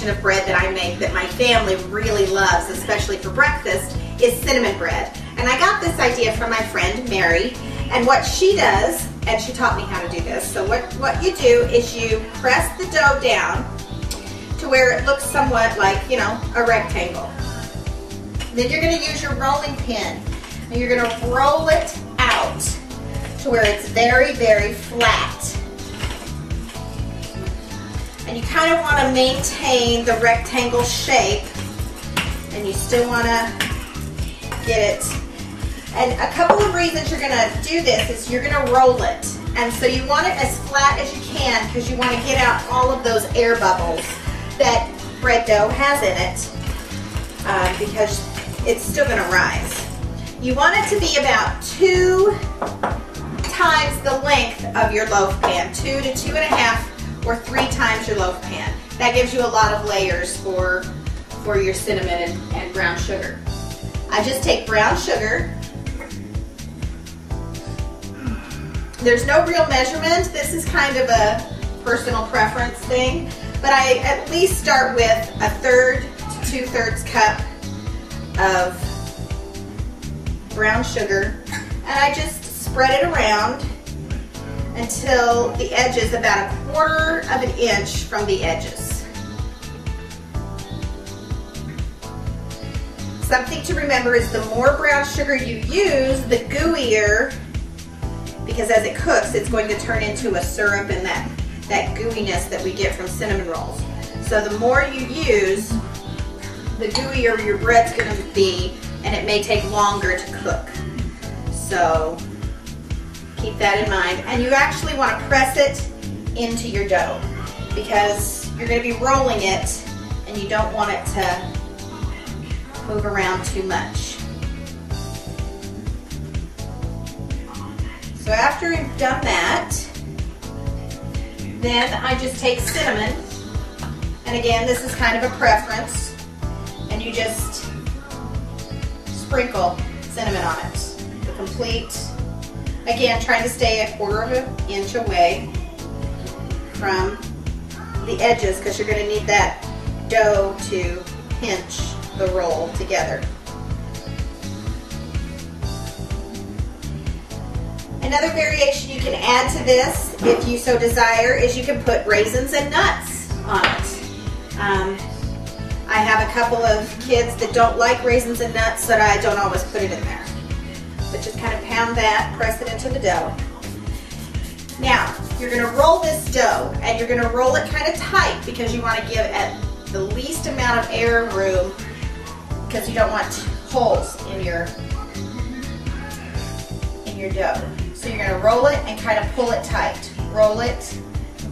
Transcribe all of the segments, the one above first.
variation of bread that I make that my family really loves, especially for breakfast, is cinnamon bread. And I got this idea from my friend Mary, and what she does, and she taught me how to do this, so what you do is you press the dough down to where it looks somewhat like, you know, a rectangle. Then you're going to use your rolling pin, and you're going to roll it out to where it's very, very flat. And you kind of want to maintain the rectangle shape, and you still want to get it. And a couple of reasons you're going to do this is you're going to roll it. And so you want it as flat as you can because you want to get out all of those air bubbles that bread dough has in it because it's still going to rise. You want it to be about 2 times the length of your loaf pan, 2 to 2.5 or 3 times your loaf pan. That gives you a lot of layers for your cinnamon and brown sugar. I just take brown sugar. There's no real measurement. This is kind of a personal preference thing, but I at least start with 1/3 to 2/3 cup of brown sugar, and I just spread it around until the edges, about 1/4 of an inch from the edges. Something to remember is the more brown sugar you use, the gooier, because as it cooks, it's going to turn into a syrup and that gooiness that we get from cinnamon rolls. So the more you use, the gooier your bread's going to be, and it may take longer to cook. So keep that in mind. And you actually want to press it into your dough because you're going to be rolling it and you don't want it to move around too much. So after you've done that, then I just take cinnamon, and again, this is kind of a preference, and you just sprinkle cinnamon on it. The complete, again, trying to stay 1/4 of an inch away from the edges because you're going to need that dough to pinch the roll together. Another variation you can add to this, if you so desire, is you can put raisins and nuts on it. I have a couple of kids that don't like raisins and nuts, so I don't always put it in there. But just kind of pound that, press it into the dough. Now, you're going to roll this dough, and you're going to roll it kind of tight because you want to give it the least amount of air room because you don't want holes in your dough. So you're going to roll it and kind of pull it tight. Roll it,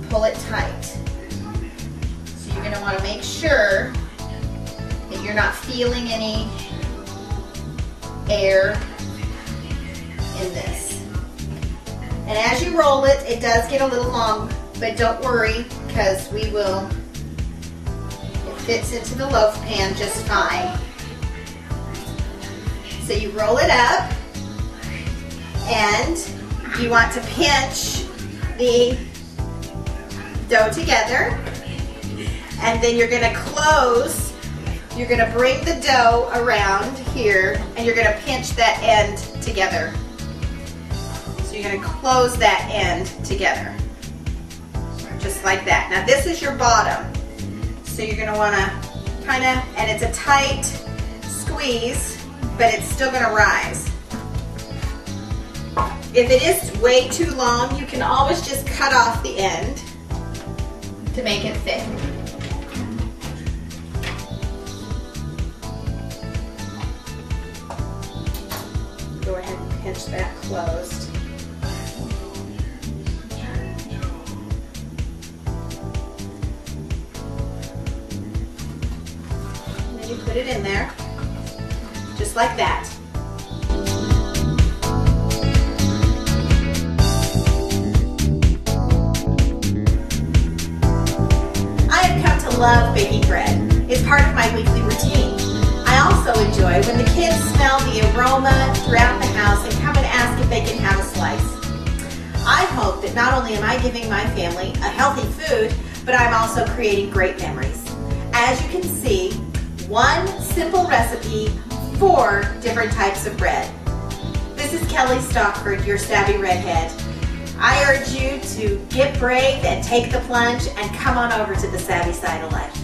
pull it tight. So you're going to want to make sure that you're not feeling any air in this. And as you roll it, it does get a little long, but don't worry because it fits into the loaf pan just fine. So you roll it up, and you want to pinch the dough together, and then you're going to close. You're going to bring the dough around here, and you're going to pinch that end together. So you're going to close that end together, just like that. Now this is your bottom, so you're going to want to kind of, and it's a tight squeeze, but it's still going to rise. If it is way too long, you can always just cut off the end to make it fit. Go ahead and pinch that closed. And then you put it in there, just like that. Love baking bread. It's part of my weekly routine. I also enjoy when the kids smell the aroma throughout the house and come and ask if they can have a slice. I hope that not only am I giving my family a healthy food, but I'm also creating great memories. as you can see, one simple recipe, 4 different types of bread. This is Kelly Stockford, your Savvy Redhead. I urge you to get brave and take the plunge and come on over to the Savvy side of life.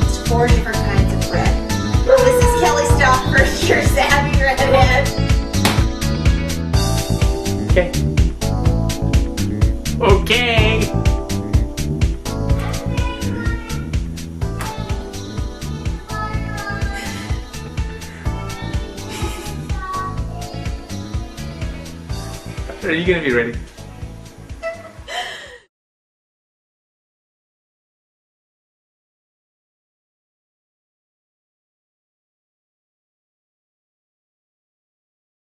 It's 4 different kinds of bread. This is Kelly Stockford, your Savvy Redhead. Okay. Okay. Are you gonna be ready?